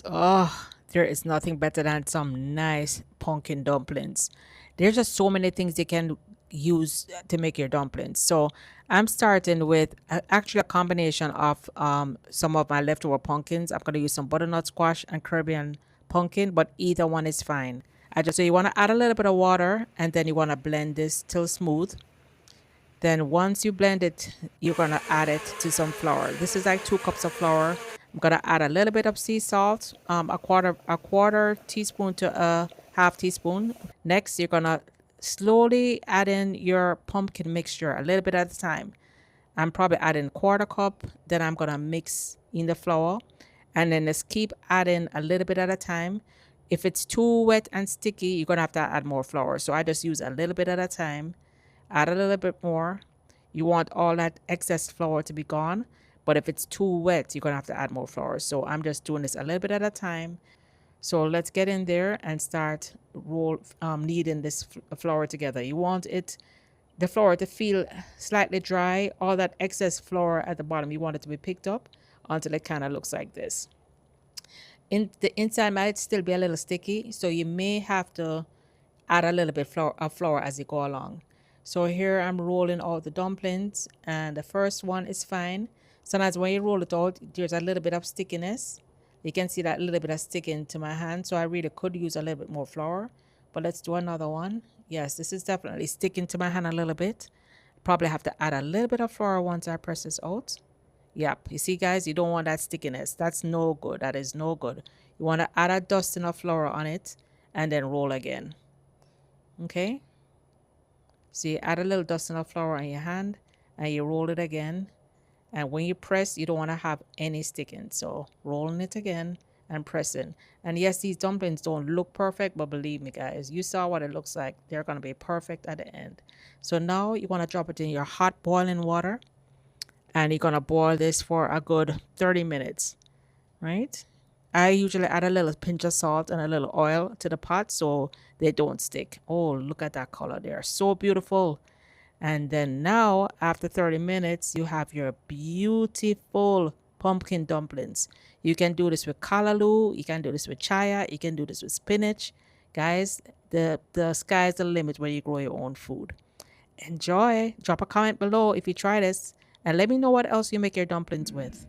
Oh, there is nothing better than some nice pumpkin dumplings. There's just so many things you can use to make your dumplings. So I'm starting with actually a combination of some of my leftover pumpkins. I'm going to use some butternut squash and Caribbean pumpkin, but either one is fine. So you want to add a little bit of water and then you want to blend this till smooth. Then once you blend it, you're gonna add it to some flour. This is like 2 cups of flour. I'm gonna add a little bit of sea salt, a quarter teaspoon to a half teaspoon. Next, you're gonna slowly add in your pumpkin mixture a little bit at a time. I'm probably adding quarter cup. Then I'm gonna mix in the flour, and then just keep adding a little bit at a time. If it's too wet and sticky, you're gonna have to add more flour. So I just use a little bit at a time. Add a little bit more. You want all that excess flour to be gone, but if it's too wet, you're gonna have to add more flour. So I'm just doing this a little bit at a time. So let's get in there and start kneading this flour together. You want the flour to feel slightly dry. All that excess flour at the bottom, you want it to be picked up until it kind of looks like this. The inside might still be a little sticky, so you may have to add a little bit of flour as you go along. So here I'm rolling out the dumplings, and the first one is fine. Sometimes when you roll it out, there's a little bit of stickiness. You can see that little bit of sticking to my hand, so I really could use a little bit more flour. But let's do another one. Yes, this is definitely sticking to my hand a little bit. Probably have to add a little bit of flour once I press this out. Yep, you see guys, you don't want that stickiness. That's no good. That is no good. You want to add a dusting of flour on it and then roll again. Okay, so you add a little dusting of flour on your hand and you roll it again. And when you press, you don't want to have any sticking. So rolling it again and pressing. And yes, these dumplings don't look perfect, but believe me guys, you saw what it looks like. They're going to be perfect at the end. So now you want to drop it in your hot boiling water, and you're going to boil this for a good 30 minutes, right? I usually add a little pinch of salt and a little oil to the pot so they don't stick. Oh, look at that color. They are so beautiful. And then now, after 30 minutes, you have your beautiful pumpkin dumplings. You can do this with callaloo. You can do this with chaya. You can do this with spinach. Guys, the sky's the limit when you grow your own food. Enjoy. Drop a comment below if you try this. And let me know what else you make your dumplings with.